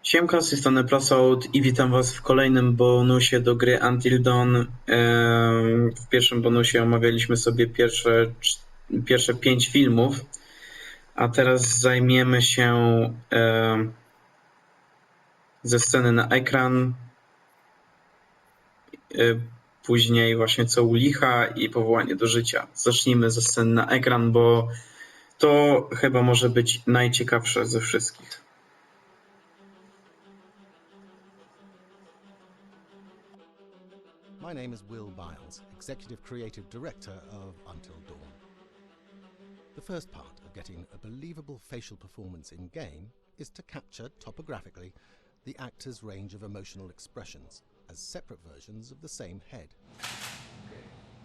Siemka, z tej strony Plasout i witam was w kolejnym bonusie do gry Until Dawn. W pierwszym bonusie omawialiśmy sobie pierwsze 5 filmów, a teraz zajmiemy się ze sceny na ekran, później właśnie co u licha i powołanie do życia. Zacznijmy ze sceny na ekran, bo to chyba może być najciekawsze ze wszystkich. My name is Will Biles, Executive Creative Director of Until Dawn. The first part of getting a believable facial performance in-game is to capture, topographically, the actor's range of emotional expressions as separate versions of the same head.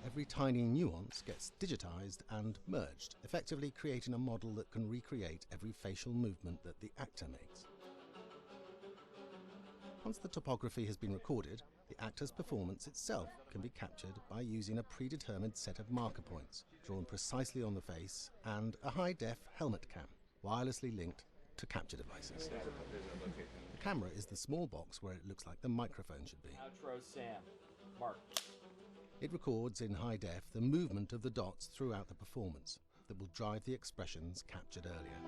Every tiny nuance gets digitized and merged, effectively creating a model that can recreate every facial movement that the actor makes. Once the topography has been recorded, the actor's performance itself can be captured by using a predetermined set of marker points drawn precisely on the face and a high-def helmet cam, wirelessly linked to capture devices. The camera is the small box where it looks like the microphone should be. Outro Sam. Mark. It records in high def the movement of the dots throughout the performance that will drive the expressions captured earlier.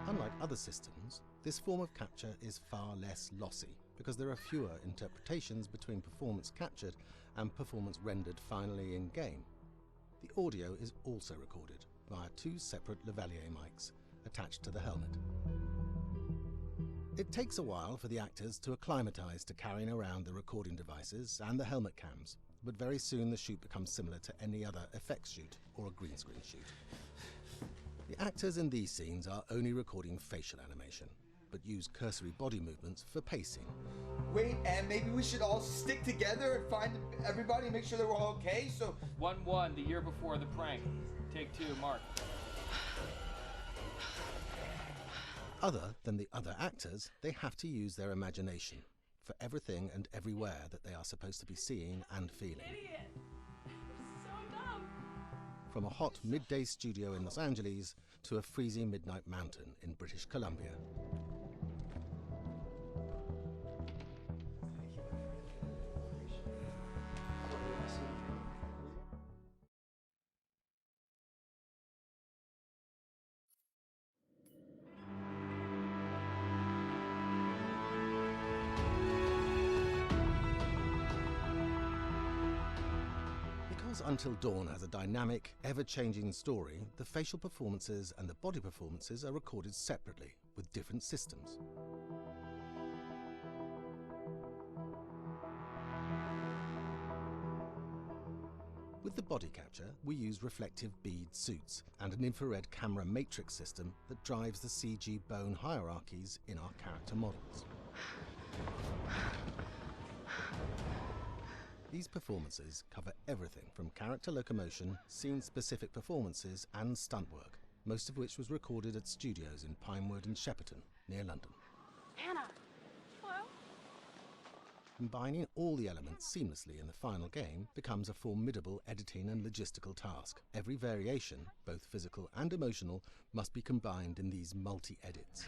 Unlike other systems, this form of capture is far less lossy because there are fewer interpretations between performance captured and performance rendered finally in-game. The audio is also recorded via two separate lavalier mics attached to the helmet. It takes a while for the actors to acclimatize to carrying around the recording devices and the helmet cams, but very soon the shoot becomes similar to any other effects shoot or a green screen shoot. The actors in these scenes are only recording facial animation, but use cursory body movements for pacing. Wait, and maybe we should all stick together and find everybody and make sure that we're all okay, so... 1-1, the year before the prank. Take 2, Mark. Other than the other actors, they have to use their imagination for everything and everywhere that they are supposed to be seeing and feeling. Idiot! So dumb! From a hot midday studio in Los Angeles to a freezing midnight mountain in British Columbia. Until Dawn has a dynamic, ever-changing story, the facial performances and the body performances are recorded separately with different systems. With the body capture, we use reflective bead suits and an infrared camera matrix system that drives the CG bone hierarchies in our character models. These performances cover everything from character locomotion, scene-specific performances and stunt work, most of which was recorded at studios in Pinewood and Shepperton, near London. Anna! Hello? Combining all the elements seamlessly in the final game becomes a formidable editing and logistical task. Every variation, both physical and emotional, must be combined in these multi-edits.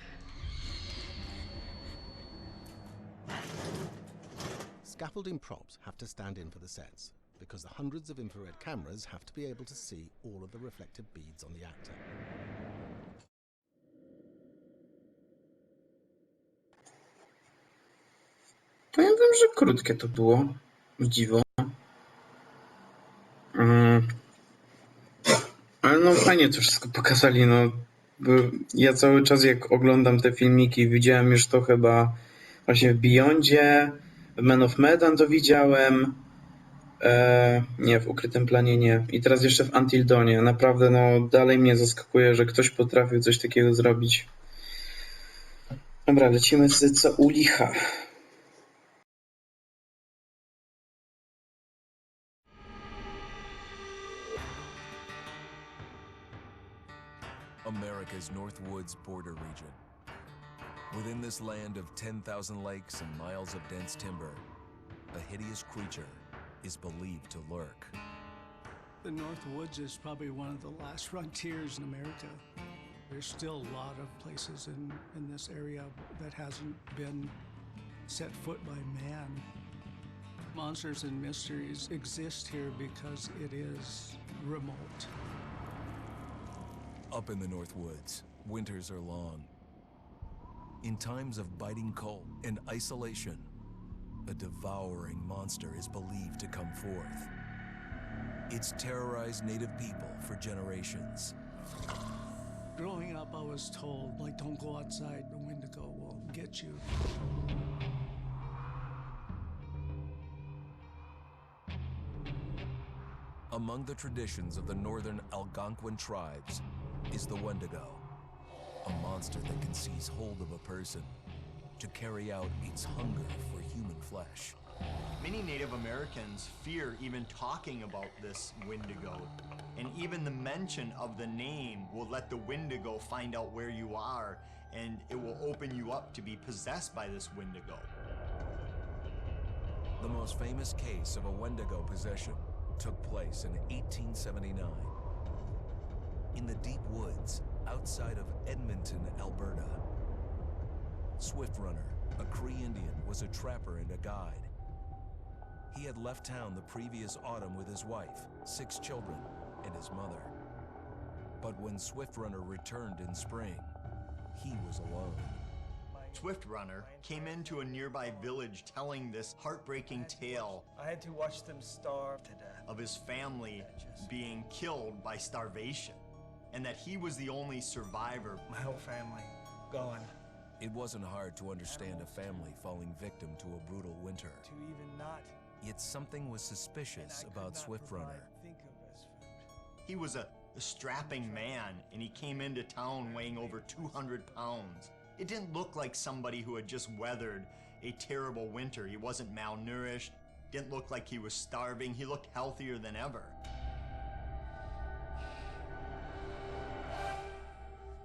Scaffolding props have to stand in for the sets, because the hundreds of infrared cameras have to be able to see all of the reflective beads on the actor. Powiem wam, że krótkie to było, o dziwo. Ale no fajnie to wszystko pokazali, no. Bo ja cały czas jak oglądam te filmiki, widziałem już to chyba właśnie w Beyondzie, w Man of Medan to widziałem, nie, w Ukrytym Planie nie. I teraz jeszcze w Until Dawnie. Naprawdę, no, dalej mnie zaskakuje, że ktoś potrafił coś takiego zrobić. Dobra, lecimy z co u licha. America's North Woods border region. Within this land of 10,000 lakes and miles of dense timber, a hideous creature is believed to lurk. The North Woods is probably one of the last frontiers in America. There's still a lot of places in this area that hasn't been set foot by man. Monsters and mysteries exist here because it is remote. Up in the North Woods, winters are long. In times of biting cold and isolation, a devouring monster is believed to come forth. It's terrorized native people for generations. Growing up, I was told, like, don't go outside, the Wendigo will get you. Among the traditions of the northern Algonquin tribes is the Wendigo, a monster that can seize hold of a person to carry out its hunger for human flesh. Many Native Americans fear even talking about this Wendigo, and even the mention of the name will let the Wendigo find out where you are, and it will open you up to be possessed by this Wendigo. The most famous case of a Wendigo possession took place in 1879. In the deep woods outside of Edmonton, Alberta. Swift Runner, a Cree Indian, was a trapper and a guide. He had left town the previous autumn with his wife, 6 children, and his mother. But when Swift Runner returned in spring, he was alone. Swift Runner came into a nearby village telling this heartbreaking tale. I had to watch them starve to death. Of his family being killed by starvation, and that he was the only survivor. My whole family gone. It wasn't hard to understand a family falling victim to a brutal winter. To even not. Yet something was suspicious about Swift Runner. He was a strapping man, and he came into town weighing over 200 pounds. It didn't look like somebody who had just weathered a terrible winter. He wasn't malnourished, didn't look like he was starving. He looked healthier than ever.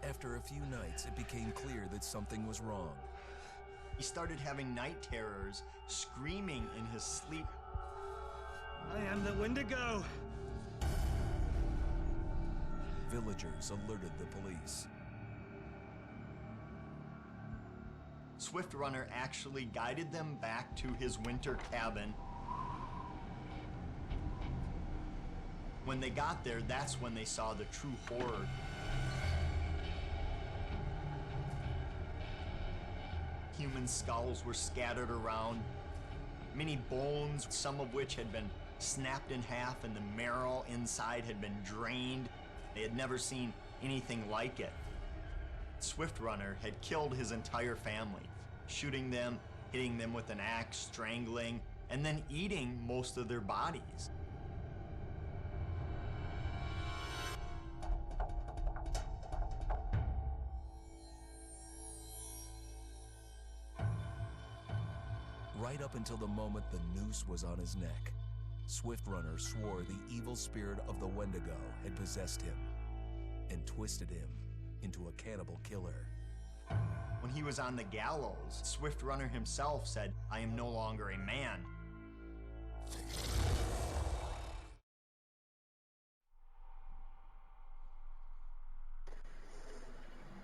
After a few nights, it became clear that something was wrong. He started having night terrors, screaming in his sleep. I am the Wendigo! Villagers alerted the police. Swift Runner actually guided them back to his winter cabin. When they got there, that's when they saw the true horror. Human skulls were scattered around, many bones, some of which had been snapped in half, and the marrow inside had been drained. They had never seen anything like it. Swift Runner had killed his entire family, shooting them, hitting them with an axe, strangling, and then eating most of their bodies. Right up until the moment the noose was on his neck, Swift Runner swore the evil spirit of the Wendigo had possessed him and twisted him into a cannibal killer. When he was on the gallows, Swift Runner himself said, "I am no longer a man."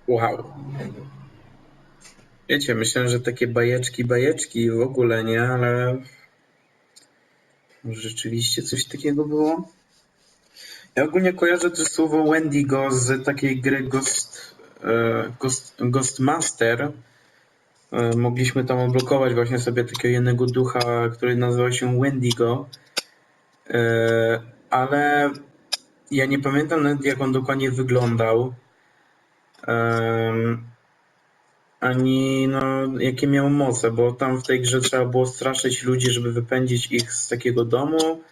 Wow. Wiecie, myślę, że takie bajeczki w ogóle nie, ale może rzeczywiście coś takiego było? Ja ogólnie kojarzę to słowo Wendigo z takiej gry Ghostmaster. Mogliśmy tam odblokować właśnie sobie takiego jednego ducha, który nazywał się Wendigo. Ale ja nie pamiętam nawet, jak on dokładnie wyglądał. Ani jakie miał moce, bo tam w tej grze trzeba było straszyć ludzi, żeby wypędzić ich z takiego domu,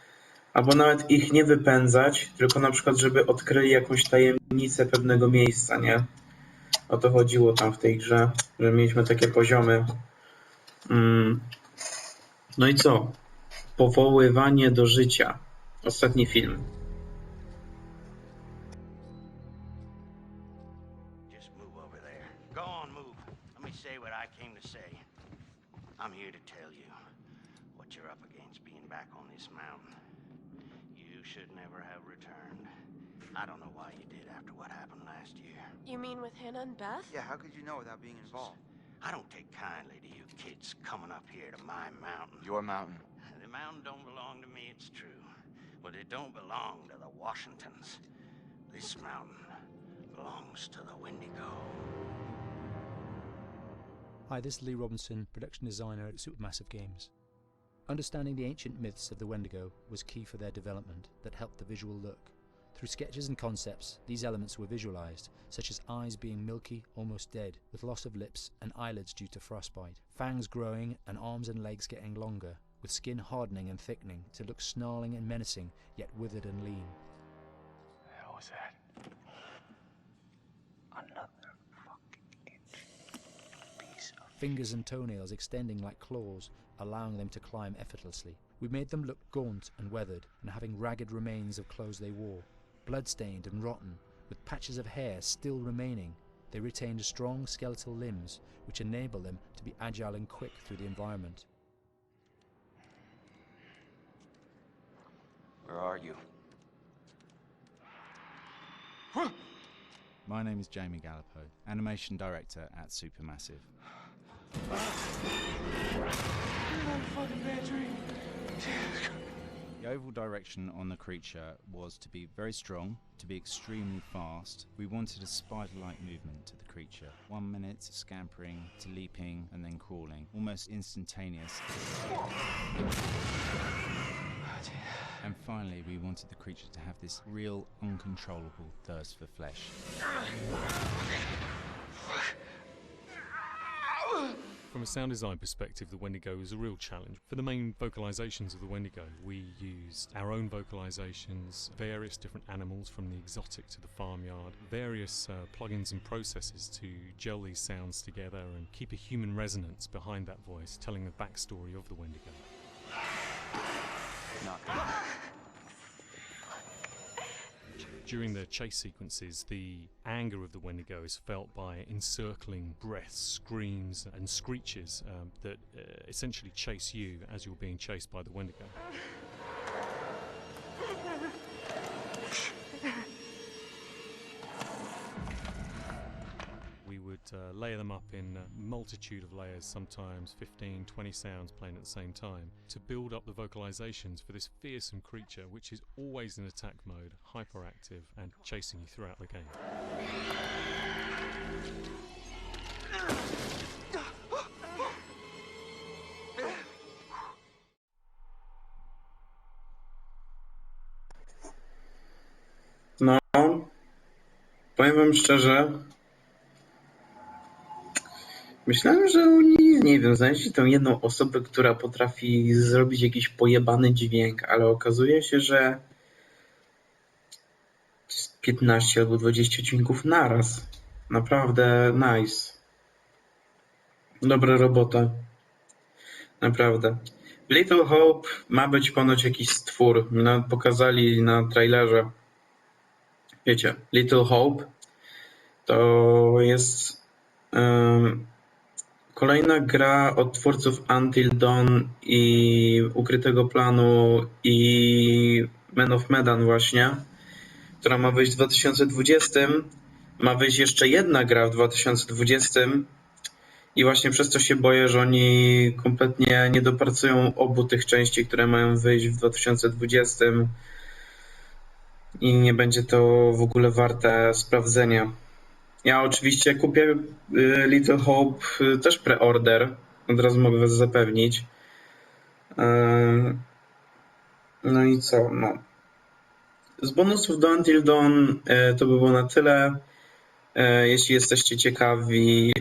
albo nawet ich nie wypędzać, tylko na przykład, żeby odkryli jakąś tajemnicę pewnego miejsca, nie? O to chodziło tam w tej grze, że mieliśmy takie poziomy. No i co? Powoływanie do życia. Ostatni film. I'm here to tell you what you're up against being back on this mountain. You should never have returned. I don't know why you did after what happened last year. You mean with Hannah and Beth? Yeah, how could you know without being involved? I don't take kindly to you kids coming up here to my mountain. Your mountain. The mountain don't belong to me, it's true. But it don't belong to the Washingtons. This mountain belongs to the Wendigo. Hi, this is Lee Robinson, production designer at Supermassive Games. Understanding the ancient myths of the Wendigo was key for their development that helped the visual look. Through sketches and concepts, these elements were visualized, such as eyes being milky, almost dead, with loss of lips and eyelids due to frostbite, fangs growing and arms and legs getting longer, with skin hardening and thickening to look snarling and menacing, yet withered and lean. What the hell was that? Another fucking piece of... Fingers and toenails extending like claws, allowing them to climb effortlessly. We made them look gaunt and weathered, and having ragged remains of clothes they wore. Blood-stained and rotten, with patches of hair still remaining, they retained strong skeletal limbs, which enable them to be agile and quick through the environment. Where are you? My name is Jamie Gallipo, animation director at Supermassive. The overall direction on the creature was to be very strong, to be extremely fast. We wanted a spider-like movement to the creature. 1 minute scampering to leaping and then crawling, almost instantaneous. And finally, we wanted the creature to have this real, uncontrollable thirst for flesh. From a sound design perspective, the Wendigo is a real challenge. For the main vocalizations of the Wendigo, we used our own vocalizations, various different animals from the exotic to the farmyard, various plugins and processes to gel these sounds together and keep a human resonance behind that voice, telling the backstory of the Wendigo. During the chase sequences, the anger of the Wendigo is felt by encircling breaths, screams and screeches that essentially chase you as you're being chased by the Wendigo. We would layer them up in a multitude of layers, sometimes 15, 20 sounds playing at the same time, to build up the vocalizations for this fearsome creature which is always in attack mode, hyperactive and chasing you throughout the game. No, powiem wam szczerze, myślałem, że oni, nie wiem, znaleźli tą jedną osobę, która potrafi zrobić jakiś pojebany dźwięk, ale okazuje się, że to jest 15 albo 20 dźwięków naraz. Naprawdę nice. Dobra robota. Naprawdę. Little Hope ma być ponoć jakiś stwór. Pokazali na trailerze. Wiecie, Little Hope to jest kolejna gra od twórców Until Dawn i Ukrytego Planu i Man of Medan właśnie, która ma wyjść w 2020. Ma wyjść jeszcze jedna gra w 2020 i właśnie przez to się boję, że oni kompletnie nie dopracują obu tych części, które mają wyjść w 2020 i nie będzie to w ogóle warte sprawdzenia. Ja oczywiście kupię Little Hope też preorder, od razu mogę was zapewnić. No i co? No. Z bonusów do Until Dawn to by było na tyle. Jeśli jesteście ciekawi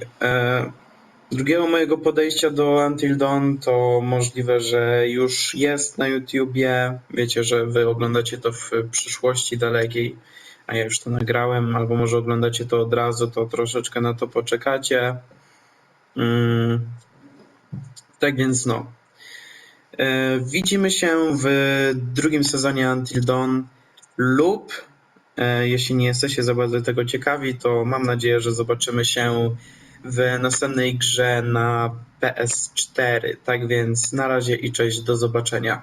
drugiego mojego podejścia do Until Dawn, to możliwe, że już jest na YouTubie. Wiecie, że wy oglądacie to w przyszłości dalekiej, a ja już to nagrałem, albo może oglądacie to od razu, to troszeczkę na to poczekacie. Tak więc no. Widzimy się w drugim sezonie Until Dawn lub jeśli nie jesteście za bardzo tego ciekawi, to mam nadzieję, że zobaczymy się w następnej grze na PS4. Tak więc na razie i cześć, do zobaczenia.